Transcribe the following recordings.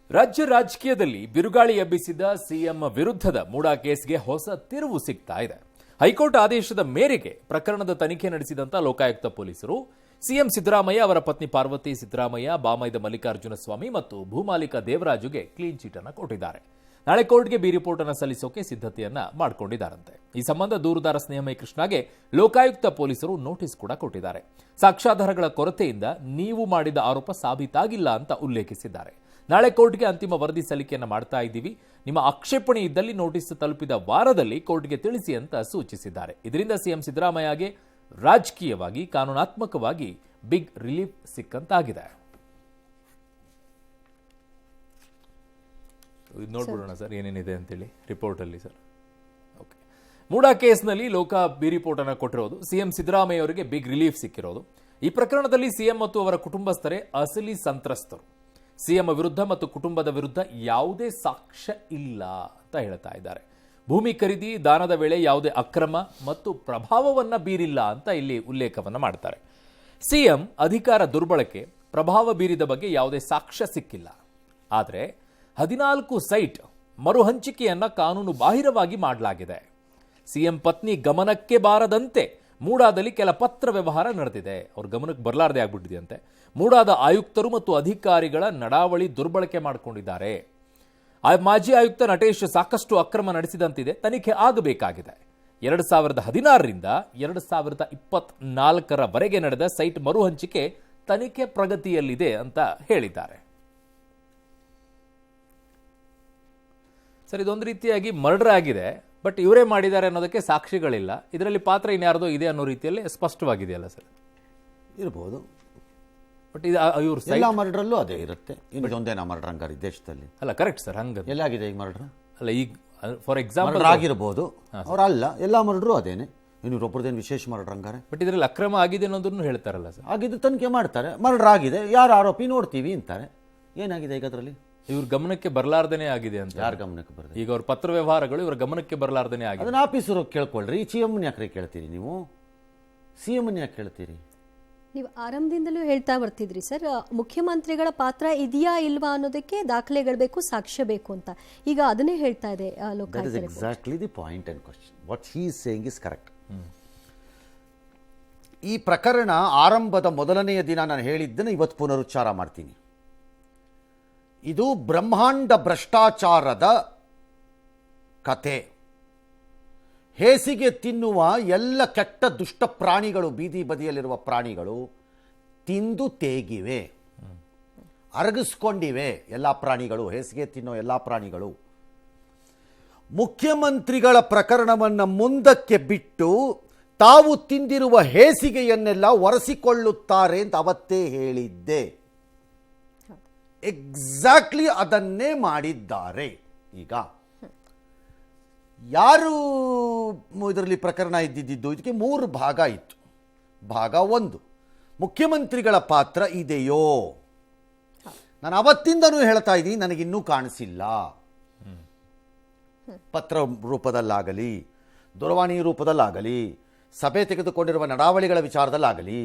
ರಾಜ್ಯ ರಾಜಕೀಯದಲ್ಲಿ ಬಿರುಗಾಳಿ ಎಬ್ಬಿಸಿದ ಸಿಎಂ ವಿರುದ್ಧದ ಮೂಡಾ ಕೇಸ್ಗೆ ಹೊಸ ತಿರುವು ಸಿಗ್ತಾ ಇದೆ. ಹೈಕೋರ್ಟ್ ಆದೇಶದ ಮೇರೆಗೆ ಪ್ರಕರಣದ ತನಿಖೆ ನಡೆಸಿದಂತ ಲೋಕಾಯುಕ್ತ ಪೊಲೀಸರು ಸಿಎಂ ಸಿದ್ದರಾಮಯ್ಯ, ಅವರ ಪತ್ನಿ ಪಾರ್ವತಿ ಸಿದ್ದರಾಮಯ್ಯ, ಬಾಮೈದ ಮಲ್ಲಿಕಾರ್ಜುನ ಸ್ವಾಮಿ ಮತ್ತು ಭೂಮಾಲೀಕ ದೇವರಾಜುಗೆ ಕ್ಲೀನ್ ಚಿಟ್ ಅನ್ನು ಕೊಟ್ಟಿದ್ದಾರೆ. ನಾಳೆ ಕೋರ್ಟ್ಗೆ ಬಿ ರಿಪೋರ್ಟ್ ಅನ್ನು ಸಲ್ಲಿಸೋಕೆ ಸಿದ್ಧತೆಯನ್ನ ಮಾಡಿಕೊಂಡಿದ್ದಾರಂತೆ. ಈ ಸಂಬಂಧ ದೂರುದಾರ ಸ್ನೇಹಮಯ ಕೃಷ್ಣಗೆ ಲೋಕಾಯುಕ್ತ ಪೊಲೀಸರು ನೋಟಿಸ್ ಕೂಡ ಕೊಟ್ಟಿದ್ದಾರೆ. ಸಾಕ್ಷ್ಯಾಧಾರಗಳ ಕೊರತೆಯಿಂದ ನೀವು ಮಾಡಿದ ಆರೋಪ ಸಾಬೀತಾಗಿಲ್ಲ ಅಂತ ಉಲ್ಲೇಖಿಸಿದ್ದಾರೆ. ನಾಳೆ ಕೋರ್ಟ್ಗೆ ಅಂತಿಮ ವರದಿ ಸಲ್ಲಿಕೆಯನ್ನು ಮಾಡ್ತಾ ಇದ್ದೀವಿ. ನಿಮ್ಮ ಆಕ್ಷೇಪಣೆ ಇದ್ದಲ್ಲಿ ನೋಟಿಸ್ ತಲುಪಿದ ವಾರದಲ್ಲಿ ಕೋರ್ಟ್ಗೆ ತಿಳಿಸಿ ಅಂತ ಸೂಚಿಸಿದ್ದಾರೆ. ಇದರಿಂದ ಸಿಎಂ ಸಿದ್ದರಾಮಯ್ಯಗೆ ರಾಜಕೀಯವಾಗಿ, ಕಾನೂನಾತ್ಮಕವಾಗಿ ಬಿಗ್ ರಿಲೀಫ್ ಸಿಕ್ಕಂತಾಗಿದೆ. ನೋಡ್ಬಿಡೋಣ ಸರ್ ಏನೇನಿದೆ ಅಂತೇಳಿ ರಿಪೋರ್ಟ್ ಅಲ್ಲಿ. ಸರ್ ಓಕೆ, ಮೂಡಾ ಕೇಸ್ನಲ್ಲಿ ಲೋಕ ಬಿ ರಿಪೋರ್ಟ್ ಅನ್ನು ಕೊಟ್ಟಿರೋದು. ಸಿಎಂ ಸಿದ್ದರಾಮಯ್ಯ ಅವರಿಗೆ ಬಿಗ್ ರಿಲೀಫ್ ಸಿಕ್ಕಿರೋದು. ಈ ಪ್ರಕರಣದಲ್ಲಿ ಸಿಎಂ ಮತ್ತು ಅವರ ಕುಟುಂಬಸ್ಥರೇ ಅಸಲಿ ಸಂತ್ರಸ್ತರು. ಸಿಎಂ ವಿರುದ್ಧ ಮತ್ತು ಕುಟುಂಬದ ವಿರುದ್ಧ ಯಾವುದೇ ಸಾಕ್ಷ್ಯ ಇಲ್ಲ ಅಂತ ಹೇಳ್ತಾ ಇದ್ದಾರೆ. ಭೂಮಿ ಖರೀದಿ, ದಾನದ ವೇಳೆ ಯಾವುದೇ ಅಕ್ರಮ ಮತ್ತು ಪ್ರಭಾವವನ್ನ ಬೀರಿಲ್ಲ ಅಂತ ಇಲ್ಲಿ ಉಲ್ಲೇಖವನ್ನ ಮಾಡ್ತಾರೆ. ಸಿಎಂ ಅಧಿಕಾರ ದುರ್ಬಳಕೆ, ಪ್ರಭಾವ ಬೀರಿದ ಬಗ್ಗೆ ಯಾವುದೇ ಸಾಕ್ಷ್ಯ ಸಿಕ್ಕಿಲ್ಲ. ಆದರೆ 14 ಸೈಟ್ ಮರು ಹಂಚಿಕೆಯನ್ನ ಕಾನೂನು ಬಾಹಿರವಾಗಿ ಮಾಡಲಾಗಿದೆ. ಸಿಎಂ ಪತ್ನಿ ಗಮನಕ್ಕೆ ಬಾರದಂತೆ ಮೂಡಾದಲ್ಲಿ ಕೆಲ ಪತ್ರ ವ್ಯವಹಾರ ನಡೆದಿದೆ. ಅವ್ರ ಗಮನಕ್ಕೆ ಬರಲಾರದೆ ಆಗ್ಬಿಟ್ಟಿದೆಯಂತೆ. ಮೂಡಾದ ಆಯುಕ್ತರು ಮತ್ತು ಅಧಿಕಾರಿಗಳ ನಡಾವಳಿ ದುರ್ಬಳಕೆ ಮಾಡಿಕೊಂಡಿದ್ದಾರೆ. ಮಾಜಿ ಆಯುಕ್ತ ನಟೇಶ್ ಸಾಕಷ್ಟು ಅಕ್ರಮ ನಡೆಸಿದಂತಿದೆ, ತನಿಖೆ ಆಗಬೇಕಾಗಿದೆ. 2016ರಿಂದ 2024ರವರೆಗೆ ನಡೆದ ಸೈಟ್ ಮರು ಹಂಚಿಕೆ ತನಿಖೆ ಪ್ರಗತಿಯಲ್ಲಿದೆ ಅಂತ ಹೇಳಿದ್ದಾರೆ. ಸರ್, ಇದೊಂದು ರೀತಿಯಾಗಿ ಮರ್ಡರ್ ಆಗಿದೆ, ಬಟ್ ಇವರೇ ಮಾಡಿದ್ದಾರೆ ಅನ್ನೋದಕ್ಕೆ ಸಾಕ್ಷಿಗಳಿಲ್ಲ. ಇದರಲ್ಲಿ ಪಾತ್ರ ಇನ್ಯಾರ್ದೋ ಇದೆ ಅನ್ನೋ ರೀತಿಯಲ್ಲಿ ಸ್ಪಷ್ಟವಾಗಿದೆಯಲ್ಲ ಸರ್? ಇರ್ಬೋದು, ಬಟ್ ಇದು ಇವರು ಎಲ್ಲ ಮರ್ಡ್ರಲ್ಲೂ ಅದೇ ಇರುತ್ತೆ. ಇನ್ನೊಂದೇನಾ ಮರ್ಡರ್ ಹಂಗಾರೆ ದೇಶದಲ್ಲಿ? ಅಲ್ಲ, ಕರೆಕ್ಟ್ ಸರ್, ಹಂಗ ಎಲ್ಲಾಗಿದೆ ಈಗ ಮರ್ಡರ್? ಅಲ್ಲ, ಈಗ ಫಾರ್ ಎಕ್ಸಾಂಪಲ್ ಆಗಿರ್ಬೋದು, ಅವರಲ್ಲ ಎಲ್ಲ ಮರ್ಡ್ರು ಅದೇನೆ. ಇನ್ನೊಬ್ಬರದೇನು ವಿಶೇಷ ಮರ್ಡರ್ ಹಂಗಾರೆ? ಬಟ್ ಇದರಲ್ಲಿ ಅಕ್ರಮ ಆಗಿದೆ ಅನ್ನೋದನ್ನು ಹೇಳ್ತಾರಲ್ಲ ಸರ್. ಆಗಿದ್ದು ತನಿಖೆ ಮಾಡ್ತಾರೆ, ಮರ್ಡರ್ ಆಗಿದೆ, ಯಾರು ಆರೋಪಿ ನೋಡ್ತೀವಿ ಅಂತಾರೆ. ಏನಾಗಿದೆ ಈಗ ಅದರಲ್ಲಿ? ಇವ್ರ ಗಮನಕ್ಕೆ ಬರಲಾರ್ದೇನೆ ಆಗಿದೆ ಅಂತ. ಯಾರ ಗಮನಕ್ಕೆ ಬರ್ತದೆ? ಈಗ ಅವ್ರ ಪತ್ರ ವ್ಯವಹಾರಗಳು ಇವ್ರ ಗಮನಕ್ಕೆ ಬರಲಾರ್ದೇನೆ ಆಗಿದೆ. ಅದನ್ನ ಆಫೀಸರು ಕೇಳ್ಕೊಳ್ರಿ. ಸಿಎಂ ಯಾಕ್ರೆ ಕೇಳ್ತೀರಿ ನೀವು? ಸಿಎಂ ಯಾಕೆ ಕೇಳ್ತೀರಿ ನೀವು? ಆರಂಭದಿಂದಲೂ ಹೇಳ್ತಾ ಬರ್ತಿದ್ರಿ ಸರ್, ಮುಖ್ಯಮಂತ್ರಿಗಳ ಪಾತ್ರ ಇದೆಯಾ ಇಲ್ವಾ ಅನ್ನೋದಕ್ಕೆ ದಾಖಲೆಗಳು ಬೇಕು, ಸಾಕ್ಷ್ಯ ಬೇಕು ಅಂತ. ಈಗ ಅದನ್ನೇ ಹೇಳ್ತಾ ಇದೆ Lokayukta. That is exactly the point and question. What he is saying is correct. ಈ ಪ್ರಕರಣ ಆರಂಭದ ಮೊದಲನೆಯ ದಿನ ನಾನು ಹೇಳಿದ್ದನ್ನು ಇವತ್ತು ಪುನರುಚ್ಚಾರ ಮಾಡ್ತೀನಿ. ಇದು ಬ್ರಹ್ಮಾಂಡ ಭ್ರಷ್ಟಾಚಾರದ ಕತೆ. ಹೇಸಿಗೆ ತಿನ್ನುವ ಎಲ್ಲ ಕೆಟ್ಟ ದುಷ್ಟ ಪ್ರಾಣಿಗಳು, ಬೀದಿ ಬದಿಯಲ್ಲಿರುವ ಪ್ರಾಣಿಗಳು ತಿಂದು ತೇಗಿವೆ, ಅರಗಿಸ್ಕೊಂಡಿವೆ. ಎಲ್ಲ ಪ್ರಾಣಿಗಳು, ಹೇಸಿಗೆ ತಿನ್ನೋ ಎಲ್ಲ ಪ್ರಾಣಿಗಳು ಮುಖ್ಯಮಂತ್ರಿಗಳ ಪ್ರಕರಣವನ್ನು ಮುಂದಕ್ಕೆ ಬಿಟ್ಟು ತಾವು ತಿಂದಿರುವ ಹೇಸಿಗೆಯನ್ನೆಲ್ಲ ಒರೆಸಿಕೊಳ್ಳುತ್ತಾರೆ ಅಂತ ಅವತ್ತೇ ಹೇಳಿದ್ದೆ. ಎಕ್ಸಾಕ್ಟ್ಲಿ ಅದನ್ನೇ ಮಾಡಿದ್ದಾರೆ. ಈಗ ಯಾರು ಇದರಲ್ಲಿ ಪ್ರಕರಣ ಇದ್ದಿದ್ದು? ಇದಕ್ಕೆ 3 ಭಾಗ ಇತ್ತು. ಭಾಗ 1, ಮುಖ್ಯಮಂತ್ರಿಗಳ ಪಾತ್ರ ಇದೆಯೋ? ನಾನು ಅವತ್ತಿಂದನೂ ಹೇಳ್ತಾ ಇದ್ದೀನಿ, ನನಗಿನ್ನೂ ಕಾಣಿಸಿಲ್ಲ. ಪತ್ರ ರೂಪದಲ್ಲಾಗಲಿ, ದೂರವಾಣಿ ರೂಪದಲ್ಲಾಗಲಿ, ಸಭೆ ತೆಗೆದುಕೊಂಡಿರುವ ನಡಾವಳಿಗಳ ವಿಚಾರದಲ್ಲಾಗಲಿ,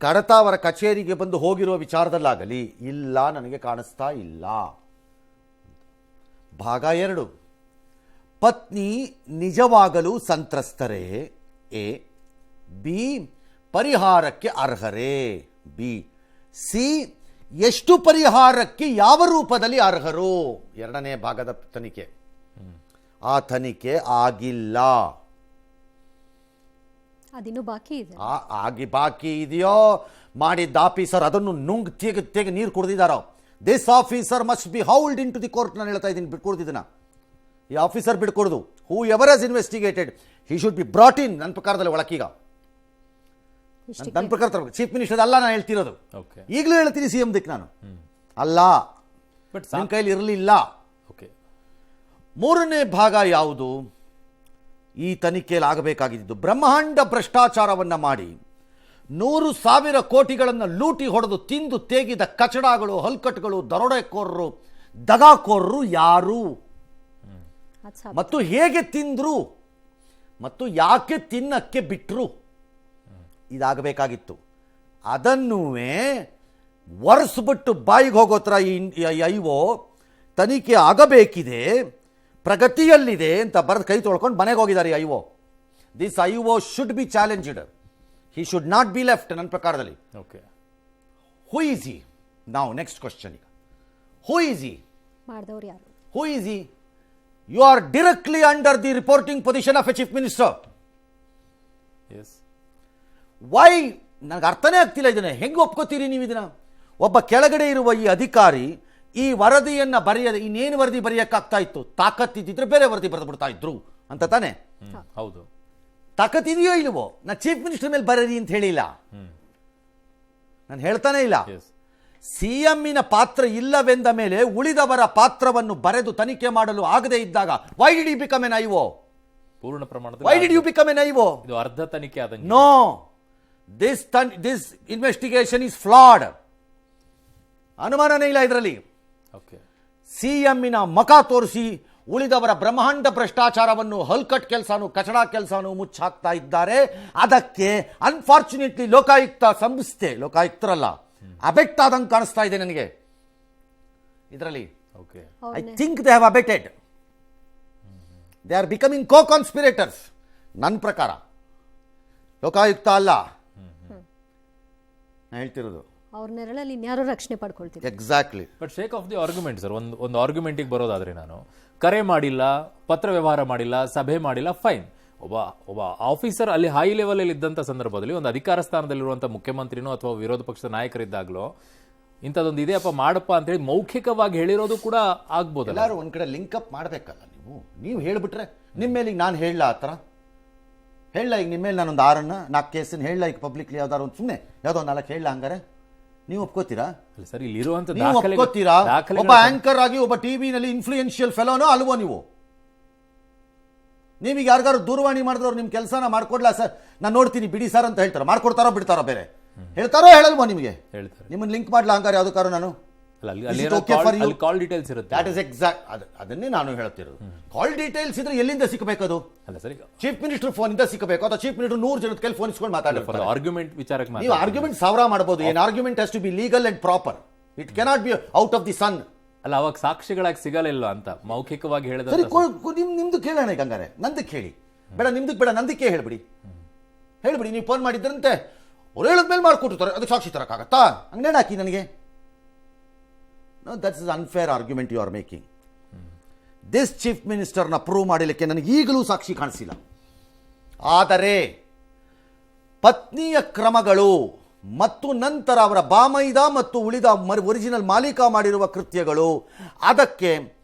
ಕಡತ ಅವರ ಕಚೇರಿಗೆ ಬಂದು ಹೋಗಿರುವ ವಿಚಾರದಲ್ಲಾಗಲಿ ಇಲ್ಲ, ನನಗೆ ಕಾಣಿಸ್ತಾ ಇಲ್ಲ. ಭಾಗ 2, ಪತ್ನಿ ನಿಜವಾಗಲೂ ಸಂತ್ರಸ್ತರೇ? ಎ. ಬಿ. ಪರಿಹಾರಕ್ಕೆ ಅರ್ಹರೇ? ಬಿ. ಸಿ. ಎಷ್ಟು ಪರಿಹಾರಕ್ಕೆ ಯಾವ ರೂಪದಲ್ಲಿ ಅರ್ಹರು? 2ನೇ ಭಾಗದ ತನಿಖೆ. ಆ ತನಿಖೆ ಆಗಿಲ್ಲ. ಅದಿನ್ನೂ ಬಾಕಿ ಇದೆ. ಬಾಕಿ ಇದೆಯೋ? ಮಾಡಿದ್ದ ಆಫೀಸರ್ ಅದನ್ನು ನುಂಗ್ ತೆಗೆ ನೀರು ಕುಡಿದಿದ್ದಾರೋ? This officer must be hauled in to the court. ನಾನು ಹೇಳ್ತಾ ಇದ್ದೀನಿ, ಬಿಟ್ಕೊಡ್ತಿದ್ದೀನ. ಈ ಆಫೀಸರ್ ಬಿಟ್ಕೊಡ್ದು. Whoever has investigated, he should be brought in. ನನ್ನ ಪ್ರಕಾರದಲ್ಲಿ ಒಳಕೀಗ, ನನ್ನ ಪ್ರಕಾರ ಚೀಫ್ ಮಿನಿಸ್ಟರ್ ಅಲ್ಲ ನಾನು ಹೇಳ್ತಿರೋದು. ಈಗಲೂ ಹೇಳ್ತೀನಿ, ಸಿಎಂ ದಿಕ್ ನಾನು ಅಲ್ಲ, ಬಟ್ ನನ್ನ ಕೈಲಿ ಇರಲಿಲ್ಲ. 3ನೇ ಭಾಗ ಯಾವುದು? ಈ ತನಿಖೆಯಲ್ಲಿ ಆಗಬೇಕಾಗಿದ್ದು ಬ್ರಹ್ಮಾಂಡ ಭ್ರಷ್ಟಾಚಾರವನ್ನು ಮಾಡಿ 100,000 ಕೋಟಿಗಳನ್ನು ಲೂಟಿ ಹೊಡೆದು ತಿಂದು ತೇಗಿದ ಕಚಡಗಳು, ಹಲ್ಕಟ್ಗಳು, ದರೋಡೆಕೋರರು, ದಗಾಕೋರರು ಯಾರು ಮತ್ತು ಹೇಗೆ ತಿಂದ್ರು ಮತ್ತು ಯಾಕೆ ತಿನ್ನಕ್ಕೆ ಬಿಟ್ರು? ಇದಾಗಬೇಕಾಗಿತ್ತು. ಅದನ್ನೂ ಒರೆಸ್ಬಿಟ್ಟು ಬಾಯಿಗೆ ಹೋಗೋತ್ರ ಐವೋ ತನಿಖೆ ಆಗಬೇಕಿದೆ, ಪ್ರಗತಿಯಲ್ಲಿದೆ ಅಂತ ಬರೆದು ಕೈ ತೊಳ್ಕೊಂಡು ಮನೆಗೆ ಹೋಗಿದ್ದಾರೆ I O. This I O should be challenged, he should not be left ನನ್ನ ಪ್ರಕಾರದಲ್ಲಿ. Okay, who is he? ನಾವು ನೆಕ್ಸ್ಟ್ ಕ್ವಶನ್ ಈಗ, ಹೂ ಈಸ್ ಹಿ? ಮಾಡಿದವ್ರು ಯಾರು? Who is he? You are directly under the reporting position of a chief minister. Yes, why? ನನಗೆ ಅರ್ಥನೇ ಆಗ್ತಿಲ್ಲ ಇದನ್ನ. ಹೆಂಗೆ ಒಪ್ಕೋತೀರಿ ನೀವು ಇದನ್ನ? ಒಬ್ಬ ಕೆಳಗಡೆ ಇರುವ ಈ ಅಧಿಕಾರಿ ಈ ವರದಿಯನ್ನು ಬರೆಯದೆ ಇನ್ನೇನು ವರದಿ ಬರೆಯೋಕ್ಕಾಗ್ತಾ ಇತ್ತು? ತಾಕತ್ತಿದ್ದಿದ್ರೆ ಬೇರೆ ವರದಿ ಬರೆದು ಬಿಡ್ತಾ ಇದ್ರು ಅಂತ ತಾನೆ? ಹೌದು. ತಾಕತ್ತಿದೆಯೋ ಇಲ್ವೋ? ನಾ ಚೀಫ್ ಮಿನಿಸ್ಟರ್ ಮೇಲೆ ಬರೀರಿ ಅಂತ ಹೇಳಿಲ್ಲ, ನಾನು ಹೇಳ್ತಾನೆ ಇಲ್ಲ. ಎಸ್, ಸಿಎಂನ ಪಾತ್ರ ಇಲ್ಲವೆಂದ ಮೇಲೆ ಉಳಿದವರ ಪಾತ್ರವನ್ನು ಬರೆದು ತನಿಖೆ ಮಾಡಲು ಆಗದೆ ಇದ್ದಾಗ why did you become an IO? ಪೂರ್ಣ ವೈ ಡಿಡ್ ಯು ಪ್ರಮಾಣದಲ್ಲಿ ಬಿಕಮ್ ಎನ್ ಐಒ? ಇದು ಅರ್ಧ ತನಿಖೆ ಆದಂಗೆ. No, this investigation is flawed. ಅನುಮಾನನೇ ಇಲ್ಲ ಇದರಲ್ಲಿ. ಓಕೆ, ಸಿಎಂನ ಮುಖ ತೋರಿಸಿ ಉಳಿದವರ ಬ್ರಹ್ಮಾಂಡ ಭ್ರಷ್ಟಾಚಾರವನ್ನು ಹಲ್ಕಟ್ ಕೆಲಸನೂ ಕಚಡ ಕೆಲಸನೂ ಮುಚ್ಚಾಕ್ತಾ ಇದ್ದಾರೆ. ಅದಕ್ಕೆ ಅನ್ಫಾರ್ಚುನೇಟ್ಲಿ ಲೋಕಾಯುಕ್ತ ಸಂಸ್ಥೆ, ಲೋಕಾಯುಕ್ತರಲ್ಲ, ಅಬೆಟ್ ಆದಂಗೆ ಕಾಣಿಸ್ತಾ ಇದೆ ನನಗೆ ಇದರಲ್ಲಿ. Okay, I think they have abetted, they are becoming co conspirators ನನ್ನ ಪ್ರಕಾರ. ಲೋಕಾಯುಕ್ತ ಅಲ್ಲ ನಾನು ಹೇಳ್ತಿರೋದು. ಅವ್ರ ನೆರಳಲ್ಲಿ ಇನ್ಯಾರೋ ರಕ್ಷಣೆ ಪಡ್ಕೊಳ್ತೀವಿ. Exactly. But sake of the argument sir, ಒಂದು ಆರ್ಗ್ಯುಮೆಂಟಿಗೆ ಬರೋದಾದ್ರೆ, ನಾನು ಕರೆ ಮಾಡಿಲ್ಲ, ಪತ್ರ ವ್ಯವಹಾರ ಮಾಡಿಲ್ಲ, ಸಭೆ ಮಾಡಿಲ್ಲ, ಫೈನ್. ಒಬ್ಬ ಆಫೀಸರ್ ಅಲ್ಲಿ ಹೈ ಲೆವೆಲ್ ಅಲ್ಲಿ ಇದ್ದಂಥ ಸಂದರ್ಭದಲ್ಲಿ ಒಂದು ಅಧಿಕಾರ ಸ್ಥಾನದಲ್ಲಿರುವಂಥ ಮುಖ್ಯಮಂತ್ರಿನೋ ಅಥವಾ ವಿರೋಧ ಪಕ್ಷದ ನಾಯಕರಿದ್ದಾಗಲೋ ಇಂಥದ್ದೊಂದು ಇದೆಯಪ್ಪ ಮಾಡಪ್ಪ ಅಂತೇಳಿ ಮೌಖಿಕವಾಗಿ ಹೇಳಿರೋದು ಕೂಡ ಆಗ್ಬೋದಲ್ಲ. ಎಲ್ಲರೂ ಒಂದು ಕಡೆ ಲಿಂಕ್ ಅಪ್ ಮಾಡಬೇಕಲ್ಲ. ನೀವು ಹೇಳಿಬಿಟ್ರೆ ನಿಮ್ಮ ಮೇಲೆ ಈಗ ನಾನು ಹೇಳಲ್ಲ, ಆ ಥರ ಹೇಳಲ್ಲ. ಈಗ ನಿಮ್ಮ ಮೇಲೆ ನಾನೊಂದು 6-4 ಕೇಸನ್ನು ಹೇಳಲ್ಲ ಈಗ ಪಬ್ಲಿಕ್ಲಿ, ಯಾವ್ದಾರು ಒಂದು ಸುಮ್ಮನೆ ಯಾವುದೋ ಒಂದು 4 ಹೇಳಲ್ಲ, ಹಂಗಾರೆ ನೀವು ಒಪ್ಕೋತೀರಾ? ಸರ್, ಇಲ್ಲಿರುವಂಥ ನೀವು ಒಪ್ಕೋತೀರಾ? ಒಬ್ಬ ಆಂಕರ್ ಆಗಿ ಒಬ್ಬ ಟಿವಿನಲ್ಲಿ ಇನ್ಫ್ಲೂಯೆನ್ಷಿಯಲ್ ಫೆಲೋನೋ ಅಲ್ವೋ ನೀವು? ನೀವೀಗ ಯಾರಿಗಾರು ದೂರವಾಣಿ ಮಾಡಿದ್ರು ನಿಮ್ಮ ಕೆಲಸನ ಮಾಡ್ಕೊಡ್ಲಾ ಸರ್, ನಾನು ನೋಡ್ತೀನಿ ಬಿಡಿ ಸರ್ ಅಂತ ಹೇಳ್ತಾರೆ, ಮಾಡ್ಕೊಡ್ತಾರೋ ಬಿಡ್ತಾರೋ, ಬೇರೆ ಹೇಳ್ತಾರೋ ಹೇಳಲ್ವೋ ನಿಮಗೆ? ಹೇಳ್ತಾರೆ. ನಿಮ್ಮನ್ನು ಲಿಂಕ್ ಮಾಡ್ಲಾ ಹಂಗಾರೆ ಯಾವ್ದಕ್ಕಾರು ನಾನು? ಕಾಲ್ ಡೀಟೇಲ್ಸ್ ಇರುತ್ತೆ. ದಟ್ ಇಸ್ ಎಕ್ಸಾಕ್ಟ್, ಅದನ್ನೇ ನಾನು ಹೇಳ್ತಿರೋದು. ಕಾಲ್ ಡೀಟೇಲ್ಸ್ ಇದ್ರೆ ಎಲ್ಲಿಂದ ಸಿಕ್ಕಬೇಕದು? ಅಲ್ಲ ಸರ್, ಚೀಫ್ ಮಿನಿಸ್ಟರ್ ಫೋನ್ ಇಂದ ಸಿಕ್ಕಬೇಕು ಅಥವಾ ಚೀಫ್ ಮಿನಿಸ್ಟರ್ 100 ಜನದ ಕೈಲಿ ಫೋನ್ ಇಸ್ಕೊಂಡು ಮಾತಾಡ್ತಾರೆ. ಆರ್ಗ್ಯುಮೆಂಟ್ ವಿಚಾರಕ್ಕೆ ನೀವು ಆರ್ಗ್ಯುಮೆಂಟ್ 1000 ಮಾಡಬಹುದು. Any argument has to be legal and proper. It cannot be out of the sun. ಅಲ್ಲ, ಅವಾಗ ಸಾಕ್ಷಿಗಳಾಗಿ ಸಿಗಲಿಲ್ಲ ಅಂತ ಮೌಖಿಕವಾಗಿ ಹೇಳಿದ. ಸರಿ, ನಿಮ್ದು ಕೇಳೋಣ ಈಗ, ಹಂಗಾರೆ ನಂದಕ್ಕೆ ಹೇಳಿ, ಬೇಡ ನಿಮ್ದಕ್ಕೆ ಬೇಡ, ನಂದಕ್ಕೆ ಹೇಳ್ಬಿಡಿ. ನೀವು ಫೋನ್ ಮಾಡಿದ್ರಂತೆ, ಅವ್ರು ಹೇಳಿದ್ಮೇಲೆ ಮಾಡ್ಕೊಟ್ಟಿರ್ತಾರೆ, ಅದಕ್ಕೆ ಸಾಕ್ಷಿ ತರಕ್ಕಾಗತ್ತಾ? ಹಂಗೇನು ಹಾಕಿ ನನಗೆ. No, that is unfair argument you are making. This chief minister ನ ಪ್ರೂವ್ ಮಾಡಲಿಕ್ಕೆ ನನಗೆ ಈಗಲೂ ಸಾಕ್ಷಿ ಕಾಣಿಸಿಲ್ಲ. ಆದರೆ ಪತ್ನಿಯ ಕ್ರಮಗಳು ಮತ್ತು ನಂತರ ಅವರ ಬಾಮೈದ ಮತ್ತು ಉಳಿದ ಒರಿಜಿನಲ್ ಮಾಲೀಕ ಮಾಡಿರುವ ಕೃತ್ಯಗಳು, ಅದಕ್ಕೆ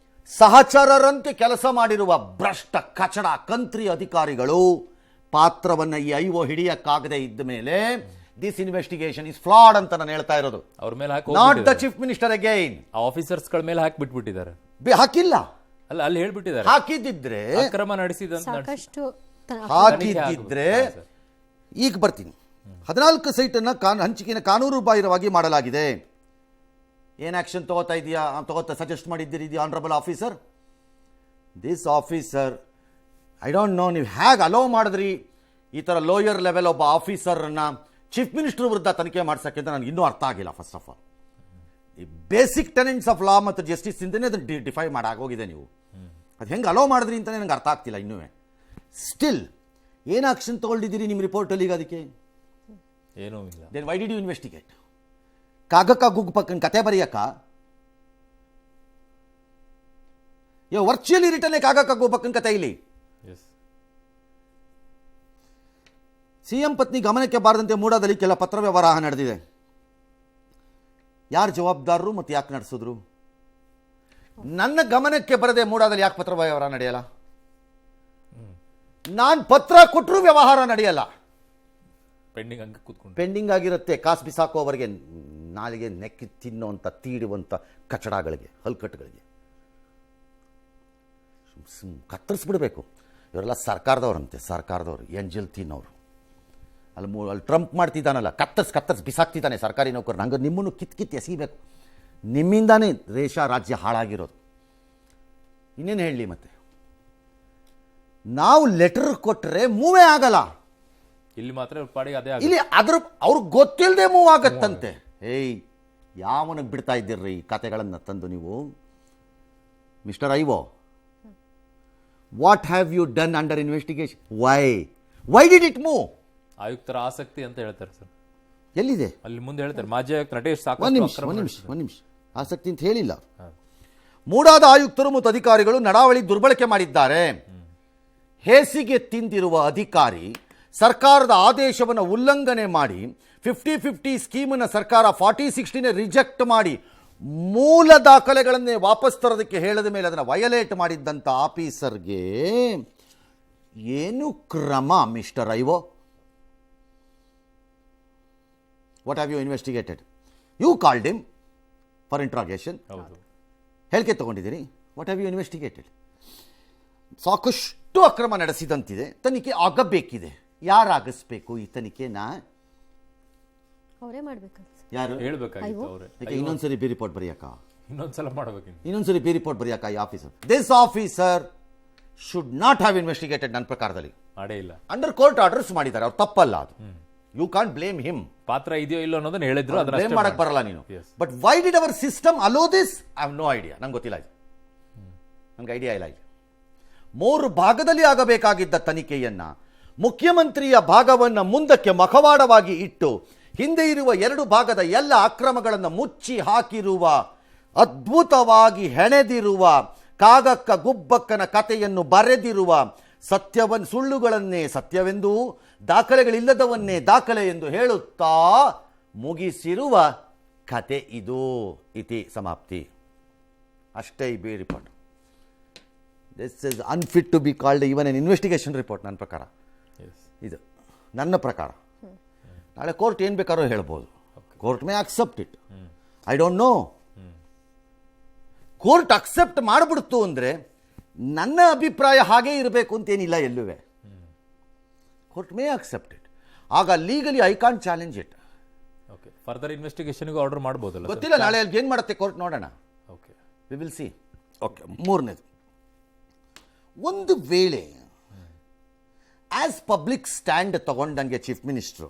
ಸಹಚರರಂತೆ ಕೆಲಸ ಮಾಡಿರುವ ಭ್ರಷ್ಟ ಕಚಡ ಕಂತ್ರಿ ಅಧಿಕಾರಿಗಳು ಪಾತ್ರವನ್ನು ಈ ಐಒ ಹಿಡಿಯಕ್ಕಾಗದೆ ಇದ್ದ ಮೇಲೆ ದಿಸ್ ಇನ್ವೆಸ್ಟಿಗೇಷನ್ ಇಸ್ ಫ್ಲಾಡ್ ಅಂತ ನಾನು ಹೇಳ್ತಾ ಇರೋದು. ಅವ್ರ ಮೇಲೆ not the chief minister again. Officers ಗಳ ಮೇಲೆ ಹಾಕಿ ಬಿಟ್ಬಿಟ್ಟಿದ್ದಾರೆ. ಹಾಕಿಲ್ಲ, ಅಲ್ಲ ಅಲ್ಲಿ ಹೇಳ್ಬಿಟ್ಟಿದ್ದಾರೆ. ಹಾಕಿದ್ದಿದ್ರೆ ಅಕ್ರಮ ನಡೆಸಿದ ಸಾಕಷ್ಟು ಹಾಕಿದ್ದಿದ್ರೆ ಈಗ ಬರ್ತೀನಿ. 14 ಸೈಟನ್ನು ಹಂಚಿಕೆಯನ್ನು ಕಾನೂನು ಬಾಹಿರವಾಗಿ ಮಾಡಲಾಗಿದೆ. ಏನು ಆಕ್ಷನ್ ತಗೋತಾ ಸಜೆಸ್ಟ್ ಮಾಡಿದ್ದೀರಿ the honourable officer? This officer, I don't no ನೀವು ಹೇಗೆ ಅಲೋ ಮಾಡಿದ್ರಿ ಈ ಥರ ಲೋಯರ್ ಲೆವೆಲ್ ಒಬ್ಬ ಆಫೀಸರನ್ನು ಚೀಫ್ ಮಿನಿಸ್ಟರ್ ವಿರುದ್ಧ ತನಿಖೆ ಮಾಡ್ಸೋಕ್ಕೆ ಅಂತ ನನಗೆ ಇನ್ನೂ ಅರ್ಥ ಆಗಿಲ್ಲ. ಫಸ್ಟ್ ಆಫ್ ಆಲ್ ಈ ಬೇಸಿಕ್ ಟೆನೆಂಟ್ಸ್ ಆಫ್ ಲಾ ಮತ್ತು ಜಸ್ಟಿಸ್ ಇಂದನೇ ಅದನ್ನು ಡಿಫೈ ಮಾಡಾಗೋಗಿದೆ ನೀವು. ಅದು ಹೆಂಗೆ ಅಲೋ ಮಾಡಿದ್ರಿ ಅಂತಲೇ ನನಗೆ ಅರ್ಥ ಆಗ್ತಿಲ್ಲ ಇನ್ನೂ. ಸ್ಟಿಲ್ ಏನು ಆಕ್ಷನ್ ತೊಗೊಂಡಿದ್ದೀರಿ ನಿಮ್ಮ ರಿಪೋರ್ಟಲ್ಲಿ? ಈಗ ಅದಕ್ಕೆ ಏನೂ ಇಲ್ಲ. Then why did you investigate? ಕಾಗಕ್ಕ ಗುಗ್ ಪಕ್ಕನ ಕತೆ ಬರೆಯಕ್ಕ ವರ್ಚುವಲಿ ರಿಟರ್ನ್ ಕಾಗಕ್ಕ ಗುಗ್ ಪಕ್ಕನ ಕತೆ ಇಲ್ಲಿ. ಸಿಎಂ ಪತ್ನಿ ಗಮನಕ್ಕೆ ಬಾರದಂತೆ ಮೂಡಾದಲ್ಲಿ ಕೆಲ ಪತ್ರ ವ್ಯವಹಾರ ನಡೆದಿದೆ. ಯಾರು ಜವಾಬ್ದಾರರು ಮತ್ತು ಯಾಕೆ ನಡೆಸಿದ್ರು? ನನ್ನ ಗಮನಕ್ಕೆ ಬರದೆ ಮೂಡಾದಲ್ಲಿ ಯಾಕೆ ಪತ್ರ ವ್ಯವಹಾರ ನಡೆಯಲ್ಲ? ನಾನು ಪತ್ರ ಕೊಟ್ಟರು ವ್ಯವಹಾರ ನಡೆಯಲ್ಲ, ಪೆಂಡಿಂಗ್ ಆಗಿರುತ್ತೆ. ಕಾಸು ಬಿಸಾಕೋವರೆಗೆ, ನಾಲಿಗೆ ನೆಕ್ಕಿ ತಿನ್ನುವಂಥ ತೀಡುವಂಥ ಕಚಡಗಳಿಗೆ, ಹಲ್ಕಟ್ಟುಗಳಿಗೆ ಕತ್ತರಿಸ್ಬಿಡ್ಬೇಕು. ಇವರೆಲ್ಲ ಸರ್ಕಾರದವ್ರಂತೆ, ಸರ್ಕಾರದವ್ರು ಎಂಜಲ್ ತಿನ್ನೋರು. ಅಲ್ಲಿ ಟ್ರಂಪ್ ಮಾಡ್ತಿದ್ದಾನಲ್ಲ, ಕತ್ತರಿಸಿ ಬಿಸಾಕ್ತಿದ್ದಾನೆ ಸರ್ಕಾರಿ ನೌಕರನ್ನ. ಹಂಗೆ ನಿಮ್ಮನ್ನು ಕಿತ್ತು ಎಸೀಬೇಕು. ನಿಮ್ಮಿಂದಾನೇ ದೇಶ ರಾಜ್ಯ ಹಾಳಾಗಿರೋದು. ಇನ್ನೇನು ಹೇಳಲಿ? ಮತ್ತೆ ನಾವು ಲೆಟರ್ ಕೊಟ್ಟರೆ ಮೂವೇ ಆಗಲ್ಲ. ಇಲ್ಲಿ ಮಾತ್ರ ಇಲ್ಲಿ ಅದ್ರ ಅವ್ರಿಗೆ ಗೊತ್ತಿಲ್ಲದೆ ಮೂವ್ ಆಗತ್ತಂತೆ. ಏಯ್, ಯಾವನಿಗೆ ಬಿಡ್ತಾ ಇದ್ದೀರ್ರಿ ಈ ಕತೆಗಳನ್ನು ತಂದು ನೀವು? Mister IO, what have you done under investigation? Why did it move? ಆಯುಕ್ತರ ಆಸಕ್ತಿ ಅಂತ ಹೇಳ್ತಾರೆ ಸರ್. ಎಲ್ಲಿದೆ? ಅಲ್ಲಿ ಮುಂದೆ ಹೇಳ್ತಾರೆ ಮಾಜಿ ಆಯುಕ್ತ ನಟೇಶ್ ಸಾಕು. ಒಂದು ನಿಮಿಷ ಆಸಕ್ತಿ ಅಂತ ಹೇಳಿಲ್ಲ. ಮೂಡಾದ ಆಯುಕ್ತರು ಮತ್ತು ಅಧಿಕಾರಿಗಳು ನಡಾವಳಿ ದುರ್ಬಳಕೆ ಮಾಡಿದ್ದಾರೆ. ಹೇಸಿಗೆ ತಿಂದಿರುವ ಅಧಿಕಾರಿ ಸರ್ಕಾರದ ಆದೇಶವನ್ನು ಉಲ್ಲಂಘನೆ ಮಾಡಿ 50-50 ಸ್ಕೀಮನ್ನು ಸರ್ಕಾರ 40-60 ರಿಜೆಕ್ಟ್ ಮಾಡಿ ಮೂಲ ದಾಖಲೆಗಳನ್ನೇ ವಾಪಸ್ ತರೋದಕ್ಕೆ ಹೇಳಿದ ಮೇಲೆ ಅದನ್ನು ವಯಲೇಟ್ ಮಾಡಿದ್ದಂಥ ಆಫೀಸರ್ಗೆ ಏನು ಕ್ರಮ mister IO? What have you investigated? You called him for interrogation. ಹೇಳಿಕೆ ತಗೊಂಡಿದ್ದೀರಿ. What have you investigated? ಸಾಕಷ್ಟು ಅಕ್ರಮ ನಡೆಸಿದಂತಿದೆ, ತನಿಖೆ ಆಗಬೇಕಿದೆ. ಯಾರಾಗಿಸ್ಬೇಕು ಈ ತನಿಖೆನ? ಅವರೇ ಮಾಡ್ಬೇಕಂತ ಯಾರು ಹೇಳ್ಬೇಕಾಗಿತ್ತು ಅವರೇ. ಇನ್ನೊಂದ್ಸರಿ ಬಿ ರಿಪೋರ್ಟ್ ಬರೆಯಕ್ಕ, ಇನ್ನೊಂದ್ಸಲ ಮಾಡ್ಬೇಕಿತ್ತು. ಇನ್ನೊಂದ್ಸರಿ ಬಿ ರಿಪೋರ್ಟ್ ಬರೆಯಕ್ಕ ಈ officer. This officer should not have investigated. ನನ್ನ ಪ್ರಕಾರದಲ್ಲಿ ಮಾಡೇ ಇಲ್ಲ. ಅಂಡರ್ ಕೋರ್ಟ್ ಆರ್ಡರ್ಸ್ ಮಾಡಿದ್ದಾರೆ, ಅವ್ರು ತಪ್ಪಲ್ಲ ಅದು. You can't blame him. ಪಾತ್ರ ಇದೆಯೋ ಇಲ್ಲೋ ಅನ್ನೋದನ್ನ ಹೇಳಿದ್ರು, ಬ್ಲೇಮ್ ಮಾಡಕ್ ಬರಲ್ಲ ನೀನು. But why did our system allow this? I have no idea. ನಂಗೆ ಗೊತ್ತಿಲ್ಲ ಇದು, ನನ್ಗೆ ಐಡಿಯಾ ಇಲ್ಲ. ಇದು 3 ಭಾಗದಲ್ಲಿ ಆಗಬೇಕಾಗಿದ್ದ ತನಿಖೆಯನ್ನ ಮುಖ್ಯಮಂತ್ರಿಯ ಭಾಗವನ್ನು ಮುಂದಕ್ಕೆ ಮಖವಾಡವಾಗಿ ಇಟ್ಟು ಹಿಂದೆ ಇರುವ 2 ಭಾಗದ ಎಲ್ಲ ಅಕ್ರಮಗಳನ್ನು ಮುಚ್ಚಿ ಹಾಕಿರುವ, ಅದ್ಭುತವಾಗಿ ಹೆಣೆದಿರುವ, ಕಾಗಕ್ಕ ಗುಬ್ಬಕ್ಕನ ಕಥೆಯನ್ನು ಬರೆದಿರುವ, ಸುಳ್ಳುಗಳನ್ನೇ ಸತ್ಯವೆಂದು, ದಾಖಲೆಗಳಿಲ್ಲದವನ್ನೇ ದಾಖಲೆ ಎಂದು ಹೇಳುತ್ತಾ ಮುಗಿಸಿರುವ ಕತೆ ಇದು. ಇತಿ ಸಮಾಪ್ತಿ. ಅಷ್ಟೇ ಈ B report. This is unfit to be called even an investigation report. ನನ್ನ ಪ್ರಕಾರ ಇದು, ನನ್ನ ಪ್ರಕಾರ. ನಾಳೆ ಕೋರ್ಟ್ ಏನು ಬೇಕಾದ್ರೂ ಹೇಳ್ಬೋದು. Court may accept it. I don't know. Court accept ಮಾಡಿಬಿಡ್ತು ಅಂದರೆ ನನ್ನ ಅಭಿಪ್ರಾಯ ಹಾಗೇ ಇರಬೇಕು ಅಂತೇನಿಲ್ಲ ಎಲ್ಲುವೆ. Court may accept it. ಆಗ legally I can't challenge it. Okay, further ಇನ್ವೆಸ್ಟಿಗೇಷನ್ಗೂ ಆರ್ಡರ್ ಮಾಡ್ಬೋದಲ್ಲ? ಗೊತ್ತಿಲ್ಲ, ನಾಳೆ ಅಲ್ಲಿ ಏನು ಮಾಡುತ್ತೆ ಕೋರ್ಟ್, ನೋಡೋಣ. Okay, we will see. Okay, 3ನೇದು, ಒಂದು ವೇಳೆ ಆಸ್ ಪಬ್ಲಿಕ್ ಸ್ಟ್ಯಾಂಡ್ ತಗೊಂಡಂಗೆ chief minister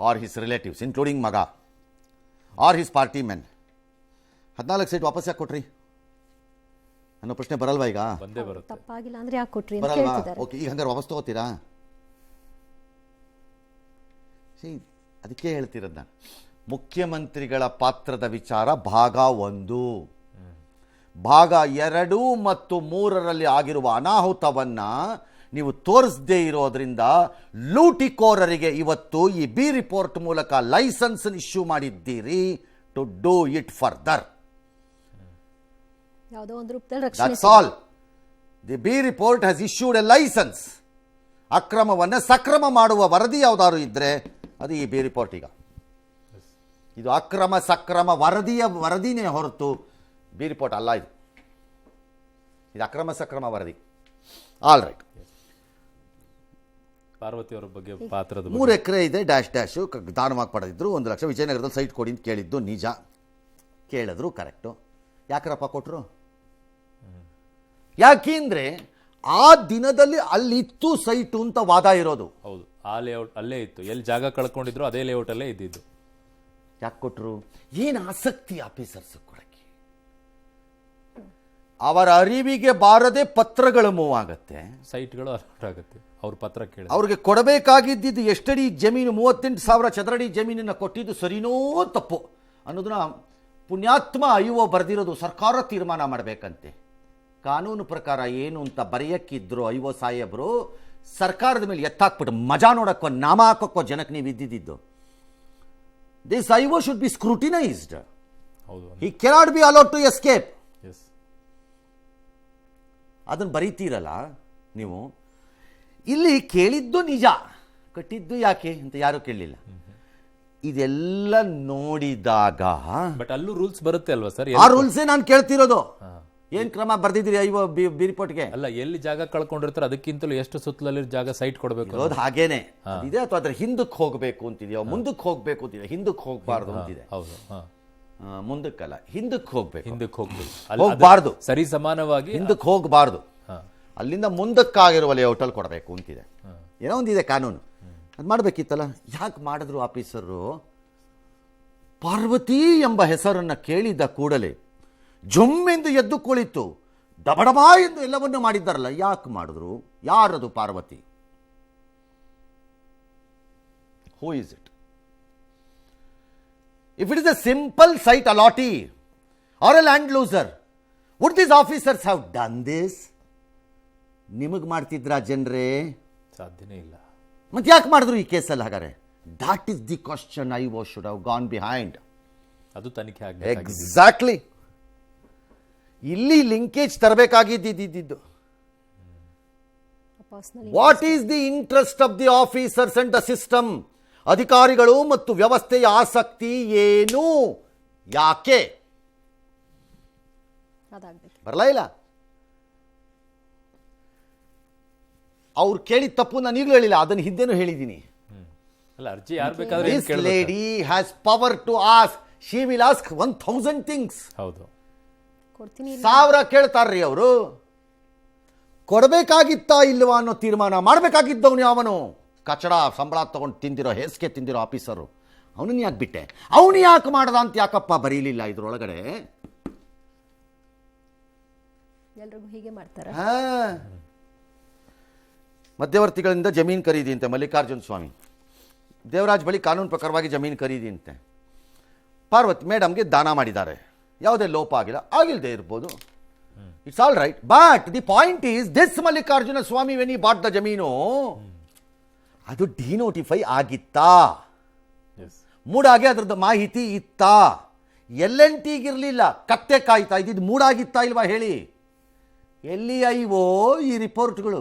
or his relatives including ಮಗ or his party men 14 seat ವಾಪಸ್ ಯಾಕೆ ಕೊಟ್ರಿ ಅನ್ನೋ ಪ್ರಶ್ನೆ ಬರಲ್ವಾ? ಈಗ ಬಂದೇ ಬರುತ್ತೆ. ತಪ್ಪಾಗಿಲ್ಲ ಅಂದ್ರೆ ಯಾಕೆ ಕೊಟ್ರಿ ಅಂತ ಬರಲ್ವಾ? ಕೇಳ್ತಿದ್ದಾರೆ. ಓಕೆ, ಈಗ ಹಂಗಾರೆ ವಾಪಸ್ ತಗೋತೀರಾ? ಅದಕ್ಕೆ ಹೇಳ್ತಿರೋದು ನಾನು. ಮುಖ್ಯಮಂತ್ರಿಗಳ ಪಾತ್ರದ ವಿಚಾರ ಭಾಗ 1. ಭಾಗ 2 ಮತ್ತು 3ರಲ್ಲಿ ಆಗಿರುವ ಅನಾಹುತವನ್ನ ನೀವು ತೋರಿಸದೇ ಇರೋದ್ರಿಂದ ಲೂಟಿಕೋರರಿಗೆ ಇವತ್ತು ಈ ಬಿ ರಿಪೋರ್ಟ್ ಮೂಲಕ ಲೈಸೆನ್ಸ್ ಇಶ್ಯೂ ಮಾಡಿದ್ದೀರಿ ಟು ಡೂ ಇಟ್ ಫರ್ದರ್. ಯಾವುದೋ ಒಂದು ರೂಪದಲ್ಲಿ ರಕ್ಷಣೆ. That's all. The B report has issued a license. ಅಕ್ರಮವನ್ನು ಸಕ್ರಮ ಮಾಡುವ ವರದಿ ಯಾವುದಾದ್ರು ಇದ್ರೆ ಅದು ಈ ಬಿ ರಿಪೋರ್ಟ್. ಈಗ ಇದು ಅಕ್ರಮ ಸಕ್ರಮ ವರದಿನೇ ಹೊರತು ಬಿ ರಿಪೋರ್ಟ್ ಅಲ್ಲ. ಇದು ಅಕ್ರಮ ಸಕ್ರಮ ವರದಿ. All right. ಪಾರ್ವತಿ ಅವರ ಬಗ್ಗೆ ಪಾತ್ರದ 3 ಎಕರೆ ಇದೆ ಡ್ಯಾಶ್ ದಾನವಾಗಿ ಪಡೆದಿದ್ರು. 1 ಲಕ್ಷ ವಿಜಯನಗರದಲ್ಲಿ ಸೈಟ್ ಕೊಡಿ ಅಂತ ಕೇಳಿದ್ದು ನಿಜ. ಕೇಳಿದ್ರು ಕರೆಕ್ಟು. ಯಾಕರಪ್ಪ ಕೊಟ್ಟರು? ಯಾಕೆಂದ್ರೆ ಆ ದಿನದಲ್ಲಿ ಅಲ್ಲಿತ್ತು ಸೈಟು ಅಂತ ವಾದ ಇರೋದು. ಹೌದು, ಆ ಲೇಔಟ್ ಅಲ್ಲೇ ಇತ್ತು. ಎಲ್ಲಿ ಜಾಗ ಕಳ್ಕೊಂಡಿದ್ರು ಅದೇ ಲೇಔಟ್ ಅಲ್ಲೇ ಇದ್ದಿದ್ದು. ಯಾಕೆ ಕೊಟ್ಟರು? ಏನು ಆಸಕ್ತಿ ಆಫೀಸರ್ಸ್ ಕೊಡಕ್ಕೆ? ಅವರ ಅರಿವಿಗೆ ಬಾರದೆ ಪತ್ರಗಳು ಮೂವ್ ಆಗತ್ತೆ, ಸೈಟ್ಗಳು ಅಲರ್ಟ್ ಆಗುತ್ತೆ. ಅವ್ರ ಪತ್ರ ಕೇಳಿ ಅವ್ರಿಗೆ ಕೊಡಬೇಕಾಗಿದ್ದು ಎಷ್ಟಡಿ ಜಮೀನು, 38,000 ಚದರಡಿ ಜಮೀನನ್ನು ಕೊಟ್ಟಿದ್ದು ಸರಿನೋ ತಪ್ಪು ಅನ್ನೋದನ್ನ ಪುಣ್ಯಾತ್ಮ ಐವೋ ಬರೆದಿರೋದು. ಸರ್ಕಾರ ತೀರ್ಮಾನ ಮಾಡಬೇಕಂತೆ. ಕಾನೂನು ಪ್ರಕಾರ ಏನು ಅಂತ ಬರೆಯಕ್ಕಿದ್ರು ಐವೋ ಸಾಹೇಬರು ಸರ್ಕಾರದ ಮೇಲೆ ಎತ್ತಾಕ್ಬಿಟ್ಟು ಮಜಾ ನೋಡಕ್ಕೋ ನಾಮ ಹಾಕೋಕ್ಕೋ ಜನಕ್ಕೆ ನೀವು ಇದ್ದಿದ್ದು. This IO should be scrutinised. ಹೌದು, he cannot be allowed to escape. Yes, ಅದನ್ನು ಬರೀತೀರಲ್ಲ ನೀವು. ಇಲ್ಲಿ ಕೇಳಿದ್ದು ನಿಜ, ಕಟ್ಟಿದ್ದು ಯಾಕೆ ಅಂತ ಯಾರು ಕೇಳಲಿಲ್ಲ. ಇದೆಲ್ಲ ನೋಡಿದಾಗ ಬಟ್ ಅಲ್ಲೂ ರೂಲ್ಸ್ ಬರುತ್ತೆ ಅಲ್ವಾ ಸರ್? ಆ ರೂಲ್ಸೇ ನಾನು ಕೇಳ್ತಿರೋದು. ಏನ್ ಕ್ರಮ ಬರ್ದಿದ್ದೀರಿ ಐವೋ ಬಿ ರಿಪೋರ್ಟ್ಗೆ? ಅಲ್ಲ, ಎಲ್ಲಿ ಜಾಗ ಕಳ್ಕೊಂಡಿರ್ತಾರೆ ಅದಕ್ಕಿಂತಲೂ ಎಷ್ಟು ಸುತ್ತಲಲ್ಲಿ ಜಾಗ ಸೈಟ್ ಕೊಡಬೇಕು ಇರೋದು ಹಾಗೇನೆ ಇದೆ, ಅಥವಾ ಅದ್ರ ಹಿಂದಕ್ಕೆ ಹೋಗಬೇಕು ಅಂತಿದೆಯೋ, ಮುಂದಕ್ಕೆ ಹೋಗ್ಬೇಕು ಅಂತಿದೆ. ಹಿಂದಕ್ಕೆ ಹೋಗ್ಬಾರ್ದು ಅಂತಿದೆ. ಹೌದು, ಮುಂದಕ್ಕಲ್ಲ, ಹಿಂದಕ್ಕೆ ಹೋಗ್ಬೇಕು. ಹಿಂದಕ್ಕೆ ಹೋಗ್ಬೇಕು, ಹೋಗ್ಬಾರ್ದು. ಸರಿ ಸಮಾನವಾಗಿ ಹಿಂದಕ್ಕೆ ಹೋಗಬಾರ್ದು. ಅಲ್ಲಿಂದ ಮುಂದಕ್ಕಾಗಿರುವ ಲೇಔಟಲ್ಲಿ ಕೊಡಬೇಕು ಅಂತಿದೆ. ಏನೋ ಒಂದಿದೆ ಕಾನೂನು. ಅದು ಮಾಡಬೇಕಿತ್ತಲ್ಲ. ಯಾಕೆ ಮಾಡಿದ್ರು ಆಫೀಸರು? ಪಾರ್ವತಿ ಎಂಬ ಹೆಸರನ್ನು ಕೇಳಿದ ಕೂಡಲೇ ಜುಮ್ ಎಂದು ಎದ್ದು ಕುಳಿತು ಡಬಡಬಾ ಎಂದು ಎಲ್ಲವನ್ನು ಮಾಡಿದ್ದಾರಲ್ಲ, ಯಾಕೆ ಮಾಡಿದ್ರು? ಯಾರದು Parvati? Who is it? If it is a simple site allotee or a land loser, would these officers have done this? ನಿಮಗೆ ಮಾಡ್ತಿದ್ರಾ ಜನರೇ? ಸಾಧ್ಯನೇ ಇಲ್ಲ. ಮತ್ತೆ ಯಾಕೆ ಮಾಡಿದ್ರು ಈ ಕೇಸಲ್ಲಿ? ಹಾಗಾದ್ರೆ that is the question I was should have gone behind. ಅದು ತನಿಖೆ ಆಗಬೇಕು. ಎಕ್ಸಾಕ್ಟ್ಲಿ. ಇಲ್ಲಿ ಲಿಂಕೇಜ್ ತರಬೇಕಾಗಿದ್ದು. What is the interest of the officers and the system? ಅಧಿಕಾರಿಗಳು ಮತ್ತು ವ್ಯವಸ್ಥೆಯ ಆಸಕ್ತಿ ಏನು? ಯಾಕೆ ಬರಲಾ ಇಲ್ಲ? ಅವ್ರು ಕೇಳಿದ ತಪ್ಪು ನಾನು ಈಗಲೂ ಹೇಳಿಲ್ಲ, ಅದನ್ನು ಹಿಂದೆನೂ ಹೇಳಿದ್ದೀನಿ. ಅಲ್ಲ, ಅರ್ಜಿ ಯಾರು ಬೇಕಾದ್ರೆ this lady has power to ask. She will ask 1000 things. ಹೌದು, 1000 ಕೇಳ್ತಾರ್ರಿ ಅವರು. ಕೊಡಬೇಕಾಗಿತ್ತಾ ಇಲ್ವಾ ಅನ್ನೋ ತೀರ್ಮಾನ ಮಾಡಬೇಕಾಗಿದ್ದವನು ಯಾವನು? ಕಚಡ ಸಂಬಳ ತಗೊಂಡು ತಿಂದಿರೋ, ಹೇಸಿಗೆ ತಿಂದಿರೋ ಆಫೀಸರು. ಅವನನ್ನ ಯಾಕೆ ಬಿಟ್ಟೆ? ಅವನು ಯಾಕೆ ಮಾಡ್ದ ಅಂತ ಯಾಕಪ್ಪ ಬರೀಲಿಲ್ಲ ಇದ್ರೊಳಗಡೆ? ಎಲ್ರಿಗೂ ಹೀಗೆ ಮಾಡ್ತಾರೆ. ಮಧ್ಯವರ್ತಿಗಳಿಂದ ಜಮೀನು ಖರೀದಿ ಅಂತೆ ಮಲ್ಲಿಕಾರ್ಜುನ ಸ್ವಾಮಿ. ದೇವರಾಜ್ ಬಳಿ ಕಾನೂನು ಪ್ರಕಾರವಾಗಿ ಜಮೀನು ಖರೀದಿ ಅಂತೆ. ಪಾರ್ವತಿ ಮೇಡಮ್ಗೆ ದಾನ ಮಾಡಿದ್ದಾರೆ. ಯಾವುದೇ ಲೋಪ ಆಗಿಲ್ಲದೆ ಇರ್ಬೋದು. It's all right. But the point is this Mallikarjuna Swamy when he bought the ಜಮೀನು, ಅದು ಡಿನೋಟಿಫೈ ಆಗಿತ್ತಾ? ಮೂಡಾಗೆ ಅದ್ರದ್ದು ಮಾಹಿತಿ ಇತ್ತಾ? LNTಗಿರಲಿಲ್ಲ, ಕತ್ತೆ ಕಾಯ್ತಾ ಇದ್ದಿದ್ದು ಮೂಡಾಗಿತ್ತಾ ಇಲ್ವಾ ಹೇಳಿ? ಎಲ್ಲಿ ಐವೋ ಈ ರಿಪೋರ್ಟ್ಗಳು?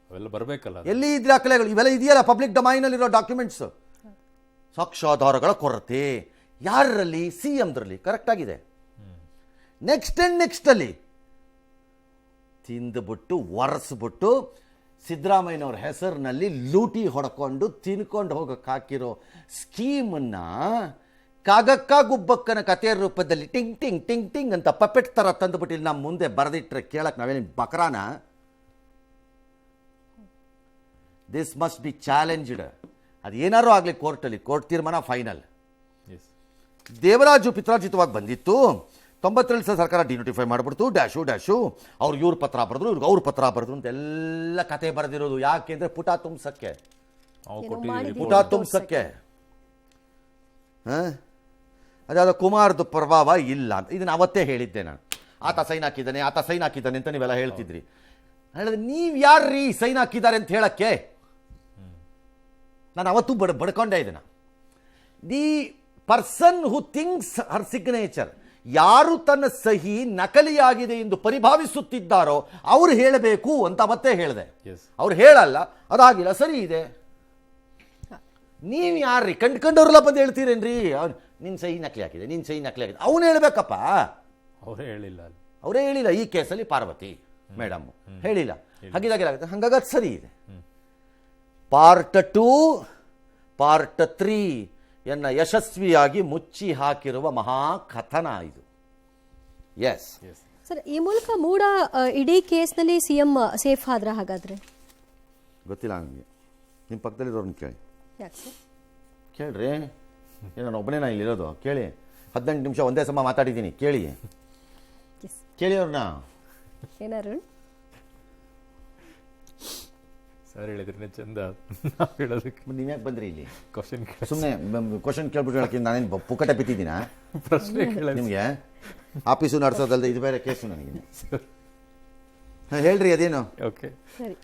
ಅವೆಲ್ಲ ಬರಬೇಕಲ್ಲ. ಎಲ್ಲಿ ಇದ್ರೆ ದಾಖಲೆಗಳು? ಇವೆಲ್ಲ ಇದೆಯಲ್ಲ ಪಬ್ಲಿಕ್ ಡೊಮೈನಲ್ಲಿರೋ ಡಾಕ್ಯುಮೆಂಟ್ಸ್. ಸಾಕ್ಷ್ಯಾಧಾರಗಳ ಕೊರತೆ ಯಾರಲ್ಲಿ? CMದ್ರಲ್ಲಿ ಕರೆಕ್ಟ್ ಆಗಿದೆ. ನೆಕ್ಸ್ಟ್ ಅಲ್ಲಿ ತಿಂದುಬಿಟ್ಟು ಒರೆಸ್ಬಿಟ್ಟು ಸಿದ್ದರಾಮಯ್ಯನವ್ರ ಹೆಸರಿನಲ್ಲಿ ಲೂಟಿ ಹೊಡ್ಕೊಂಡು ತಿನ್ಕೊಂಡು ಹೋಗಕ್ಕೆ ಹಾಕಿರೋ ಸ್ಕೀಮನ್ನ ಕಾಗಕ್ಕ ಗುಬ್ಬಕ್ಕನ ಕಥೆಯ ರೂಪದಲ್ಲಿ ಟಿಂಗ್ ಟಿಂಗ್ ಟಿಂಗ್ ಟಿಂಗ್ ಅಂತ ಪಪೆಟ್ ಥರ ತಂದುಬಿಟ್ಟು ಇಲ್ಲಿ ನಮ್ಮ ಮುಂದೆ ಬರೆದಿಟ್ರೆ ಕೇಳಕ್ಕೆ ನಾವೇನು ಬಕರಾನ? This must be challenged. ಅದು ಏನಾರು ಆಗಲಿ ಕೋರ್ಟಲ್ಲಿ, ಕೋರ್ಟ್ ತೀರ್ಮಾನ ಫೈನಲ್. ದೇವರಾಜು ಪಿತ್ರಾರ್ಜಿತವಾಗಿ ಬಂದಿತ್ತು, 92 ಸರ್ಕಾರ ಡಿನೋಟಿಫೈ ಮಾಡಿಬಿಡ್ತು, ಡ್ಯಾಶು ಅವ್ರು ಇವ್ರ ಪತ್ರ ಬರೆದ್ರು, ಇವ್ರಿಗೆ ಅವ್ರ ಪತ್ರ ಬರೆದ್ರು ಅಂತ ಎಲ್ಲ ಕತೆ ಬರೆದಿರೋದು. ಯಾಕೆಂದ್ರೆ ಪುಟ ತುಂಬಿಸಕ್ಕೆ. ಅದಾದ ಕುಮಾರ್ದು ಪ್ರಭಾವ ಇಲ್ಲ ಅಂತ ಇದನ್ನು ಅವತ್ತೇ ಹೇಳಿದ್ದೆ ನಾನು. ಆತ ಸೈನ್ ಹಾಕಿದ್ದಾನೆ ಅಂತ ನೀವೆಲ್ಲ ಹೇಳ್ತಿದ್ರಿ. ಹೇಳಿದ್ರೆ ನೀವು ಯಾರ್ರೀ ಸೈನ್ ಹಾಕಿದ್ದಾರೆ ಅಂತ ಹೇಳಕ್ಕೆ? ನಾನು ಅವತ್ತು ಬಡ್ಕೊಂಡೆ ಇದನ್ನ. The person who thinks Har signature, ಯಾರು ತನ್ನ ಸಹಿ ನಕಲಿಯಾಗಿದೆ ಎಂದು ಪರಿಭಾವಿಸುತ್ತಿದ್ದಾರೋ ಅವ್ರು ಹೇಳಬೇಕು ಅಂತ ಅವತ್ತೇ ಹೇಳಿದೆ. ಅವ್ರು ಹೇಳಲ್ಲ, ಅದಾಗಿಲ್ಲ, ಸರಿ ಇದೆ. ನೀವು ಯಾರ್ರಿ ಕಂಡ್ಕೊಂಡವ್ರೆಲ್ಲ ಬಂದು ಹೇಳ್ತೀರೇನ್ರಿ ನಿನ್ನ ಸಹಿ ನಕಲಿ ಹಾಕಿದೆ, ನಿನ್ನ ಸಹಿ ನಕಲಿ ಆಗಿದೆ? ಅವನು ಹೇಳ್ಬೇಕಪ್ಪ. ಅವರೇ ಹೇಳಿಲ್ಲ. ಈ ಕೇಸಲ್ಲಿ ಪಾರ್ವತಿ ಮೇಡಮ್ ಹೇಳಿಲ್ಲ. ಹಾಗಿದಾಗೇನಾಗುತ್ತೆ? ಹಾಗಾಗಿ ಸರಿ ಇದೆ. ಪಾರ್ಟ್ 2 ಪಾರ್ಟ್ 3 ಎನ್ನ ಯಶಸ್ವಿಯಾಗಿ ಮುಚ್ಚಿ ಹಾಕಿರುವ ಮಹಾಕಥನ ಇದು. ಎಸ್ ಸರ್, ಈ ಮೂಲಕ ಮೂಡ ಇಡೀ ಕೇಸ್ನಲ್ಲಿ CM ಸೇಫ್ ಆದ್ರ? ಹಾಗಾದ್ರೆ ಗೊತ್ತಿಲ್ಲ ನನಗೆ. ನಿಮ್ಮ ಪಕ್ಕದಲ್ಲಿರೋರ್ನ ಕೇಳಿ. ಯಾಕೆ ಸರ್? ಕೇಳ್ರಿ. ನಾನು ಒಬ್ಬನೇ ನಾನು ಇಲ್ಲಿರೋದು. ಕೇಳಿ. 18 ನಿಮಿಷ ಒಂದೇ ಸಮ ಮಾತಾಡಿದ್ದೀನಿ. ಕೇಳಿ ಅವ್ರನ್ನ. ಏನಾರು ಸರ್ ಹೇಳಿದ್ರೆ ಚಂದ ಹೇಳೋದಕ್ಕೆ. ನೀವ್ಯಾಕೆ ಬಂದ್ರಿ ಇಲ್ಲಿ? ಕ್ವಶನ್ ಸುಮ್ಮನೆ ಕ್ವಶನ್ ಕೇಳ್ಬಿಟ್ಟು ಹೇಳಕ್ಕೆ ನಾನೇನು ಪುಕ್ಕಟ ಬಿತ್ತಿದ್ದೀನ? ಪ್ರಶ್ನೆ ನಿಮಗೆ ಆಫೀಸು ನಡೆಸೋದಲ್ದೆ ಇದು ಬೇರೆ ಕೇಸು ನನಗೆ. ಹೇಳ್ರಿ ಅದೇನು? ಓಕೆ ಸರಿ,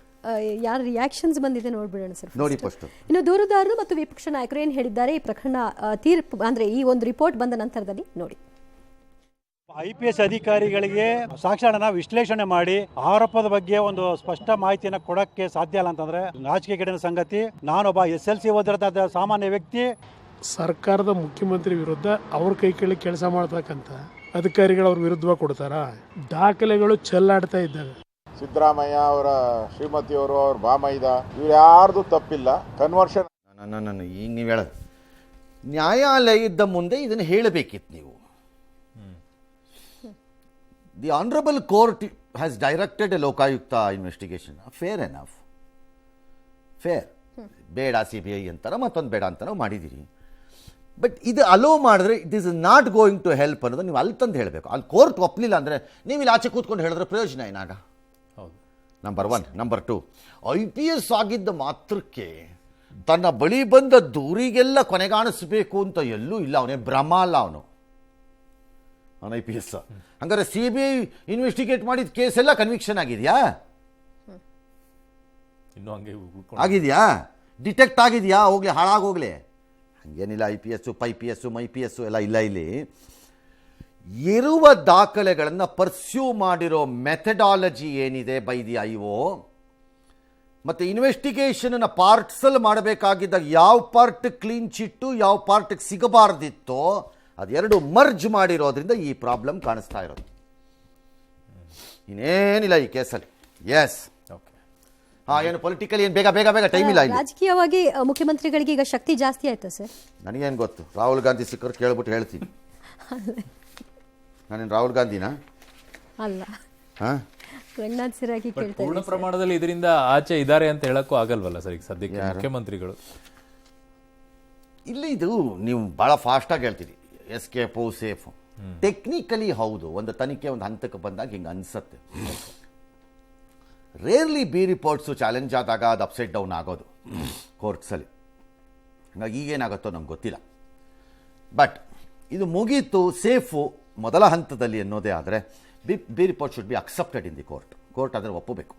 ಯಾರ ರಿಯಾಕ್ಷನ್ಸ್ ಬಂದಿದೆ ನೋಡ್ಬಿಡೋಣ ಸರ್. ನೋಡಿ ಫಸ್ಟ್. ಇನ್ನು ದೂರುದಾರರು ಮತ್ತು ವಿಪಕ್ಷ ನಾಯಕರು ಏನು ಹೇಳಿದ್ದಾರೆ ಈ ಪ್ರಕರಣ ತೀರ್ಪು ಅಂದ್ರೆ ಈ ಒಂದು ರಿಪೋರ್ಟ್ ಬಂದ ನಂತರದಲ್ಲಿ ನೋಡಿ. IPS ಅಧಿಕಾರಿಗಳಿಗೆ ಸಾಕ್ಷ್ಯಗಳನ್ನ ವಿಶ್ಲೇಷಣೆ ಮಾಡಿ ಆರೋಪದ ಬಗ್ಗೆ ಒಂದು ಸ್ಪಷ್ಟ ಮಾಹಿತಿಯನ್ನು ಕೊಡಕ್ಕೆ ಸಾಧ್ಯ ಇಲ್ಲ ಅಂತಂದ್ರೆ ನಾಚಿಕೆಗೇಡಿನ ಸಂಗತಿ. ನಾನೊಬ್ಬ SLC ಓದಿರೋದ ಸಾಮಾನ್ಯ ವ್ಯಕ್ತಿ. ಸರ್ಕಾರದ ಮುಖ್ಯಮಂತ್ರಿ ವಿರುದ್ಧ ಅವ್ರ ಕೈ ಕೆಳಗೆ ಕೆಲಸ ಮಾಡ್ತಕ್ಕಂಥ ಅಧಿಕಾರಿಗಳು ಅವ್ರ ವಿರುದ್ಧ ಕೊಡ್ತಾರ? ದಾಖಲೆಗಳು ಚೆಲ್ಲಾಡ್ತಾ ಇದ್ದಾವೆ. ಸಿದ್ದರಾಮಯ್ಯ ಅವರ ಶ್ರೀಮತಿಯವರು, ಅವ್ರ ಬಾಮೈದ, ಇವ್ರು ಯಾರ್ದು ತಪ್ಪಿಲ್ಲ. ಕನ್ವರ್ಷನ್ ಈಗ ನೀವು ಹೇಳೋದು ನ್ಯಾಯಾಲಯದ ಮುಂದೆ ಇದನ್ನು ಹೇಳಬೇಕಿತ್ತು ನೀವು. The honourable court has directed A Lokayukta investigation. Fair enough, fair. ಬೇಡ CBI ಅಂತಾರ, ಮತ್ತೊಂದು ಬೇಡ ಅಂತ ನಾವು ಮಾಡಿದ್ದೀರಿ. ಬಟ್ ಇದು ಅಲೋ ಮಾಡಿದ್ರೆ it is not going to help ಅನ್ನೋದು ನೀವು ಅಲ್ಲಿ ತಂದು ಹೇಳಬೇಕು. ಅಲ್ಲಿ ಕೋರ್ಟ್ ಒಪ್ಪಲಿಲ್ಲ ಅಂದರೆ ನೀವು ಇಲ್ಲಿ ಆಚೆ ಕೂತ್ಕೊಂಡು ಹೇಳಿದ್ರೆ ಪ್ರಯೋಜನ ಏನಾಗ? ಹೌದು. ನಂಬರ್ 1. ನಂಬರ್ 2, IPS ಆಗಿದ್ದ ಮಾತ್ರಕ್ಕೆ ತನ್ನ ಬಳಿ ಬಂದ ದೂರಿಗೆಲ್ಲ ಕೊನೆಗಾಣಿಸ್ಬೇಕು ಅಂತ ಎಲ್ಲೂ ಇಲ್ಲ. ಅವನೇ ಭ್ರಮ ಅಲ್ಲ, ಅವನು IPS. ಹಂಗಾರೆ CBI ಇನ್ವೆಸ್ಟಿಗೇಟ್ ಮಾಡಿದ ಕೇಸ್ ಎಲ್ಲ ಕನ್ವಿಕ್ಷನ್ ಆಗಿದೆಯಾ? ಇನ್ನೂ ಹಂಗೆ ಆಗಿದೆಯಾ? ಡಿಟೆಕ್ಟ್ ಆಗಿದೆಯಾ? ಹೋಗ್ಲಿ, ಹಾಳಾಗೋಗ್ಲಿ. ಹಂಗೇನಿಲ್ಲ. IPS, PIPS, MIPS ಎಲ್ಲ ಇಲ್ಲ. ಇಲ್ಲಿ ಇರುವ ದಾಖಲೆಗಳನ್ನು ಪರ್ಸ್ಯೂ ಮಾಡಿರೋ ಮೆಥಡಾಲಜಿ ಏನಿದೆ ಬೈ ದಿ IO, ಮತ್ತು ಇನ್ವೆಸ್ಟಿಗೇಷನ್ನ ಪಾರ್ಟ್ಸಲ್ಲಿ ಮಾಡಬೇಕಾಗಿದ್ದಾಗ ಯಾವ ಪಾರ್ಟ್ ಕ್ಲೀನ್ ಚಿಟ್ಟು ಯಾವ ಪಾರ್ಟಿಗೆ ಸಿಗಬಾರ್ದಿತ್ತೋ ಅದೆರಡು ಮರ್ಜ್ ಮಾಡಿರೋದ್ರಿಂದ ಈ ಪ್ರಾಬ್ಲಮ್ ಕಾಣಿಸ್ತಾ ಇರೋದು. ಇನ್ನೇನಿಲ್ಲ ಈ ಕೇಸಲ್ಲಿ. ಎಸ್, ಏನು ಪೊಲಿಟಿಕಲಿ ಏನು ಬೇಗ ಬೇಗ ಬೇಗ ಟೈಮ್ ಇಲ್ಲ. ರಾಜಕೀಯವಾಗಿ ಮುಖ್ಯಮಂತ್ರಿಗಳಿಗೆ ಈಗ ಶಕ್ತಿ ಜಾಸ್ತಿ ಆಯ್ತಾ ಸರ್? ನನಗೇನು ಗೊತ್ತು, ರಾಹುಲ್ ಗಾಂಧಿ ಸಿಕ್ಕರು ಕೇಳ್ಬಿಟ್ಟು ಹೇಳ್ತೀನಿ. ನಾನೇನು ರಾಹುಲ್ ಗಾಂಧಿನಾ? ಅಲ್ಲ, ಹಾಂ, ಗಣ್ಣಾನ್ಸಿರಾಗಿ ಕೇಳ್ತಾ ಪೂರ್ಣ ಪ್ರಮಾಣದಲ್ಲಿ ಇದರಿಂದ ಆಚೆ ಇದ್ದಾರೆ ಅಂತ ಹೇಳಕ್ಕೂ ಆಗಲ್ವಲ್ಲ ಸರ್ ಈಗ ಸದ್ಯಕ್ಕೆ ಮುಖ್ಯಮಂತ್ರಿಗಳು? ಇಲ್ಲಿ ಇದು ನೀವು ಭಾಳ ಫಾಸ್ಟಾಗಿ ಹೇಳ್ತೀರಿ, ಎಸ್ಕೇಪು ಸೇಫು. ಟೆಕ್ನಿಕಲಿ ಹೌದು, ಒಂದು ತನಿಖೆ ಒಂದು ಹಂತಕ್ಕೆ ಬಂದಾಗ ಹಿಂಗೆ ಅನಿಸುತ್ತೆ. ರೇರ್ಲಿ ರಿಪೋರ್ಟ್ಸು ಚಾಲೆಂಜ್ ಆದಾಗ ಅದು ಅಪ್ಸೈಡ್ ಡೌನ್ ಆಗೋದು ಕೋರ್ಟ್ಸಲ್ಲಿ. ಹಾಗಾಗಿ ಈಗೇನಾಗುತ್ತೋ ನಮ್ಗೆ ಗೊತ್ತಿಲ್ಲ. ಬಟ್ ಇದು ಮುಗೀತು, ಸೇಫು ಮೊದಲ ಹಂತದಲ್ಲಿ ಅನ್ನೋದೇ ಆದರೆ report should be accepted in the court. Court ಅದನ್ನು ಒಪ್ಪಬೇಕು.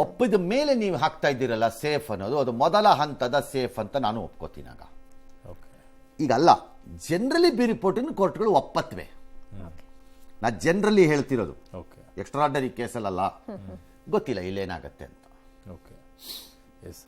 ಒಪ್ಪಿದ ಮೇಲೆ ನೀವು ಹಾಕ್ತಾ ಇದ್ದೀರಲ್ಲ ಸೇಫ್ ಅನ್ನೋದು, ಅದು ಮೊದಲ ಹಂತದ ಸೇಫ್ ಅಂತ ನಾನು ಒಪ್ಕೋತೀನಿ. ಆಗ ಈಗಲ್ಲ, ಜನರಲಿ ರಿಪೋರ್ಟನ್ನು ಕೋರ್ಟ್ಗಳು ಒಪ್ಪತ್ವೆ. ನಾನು ಜನರಲಿ ಹೇಳ್ತಿರೋದು, ಎಕ್ಸ್ಟ್ರಾರ್ಡನರಿ ಕೇಸಲ್ಲ. ಗೊತ್ತಿಲ್ಲ ಇಲ್ಲೇನಾಗತ್ತೆ ಅಂತ. Okay, S.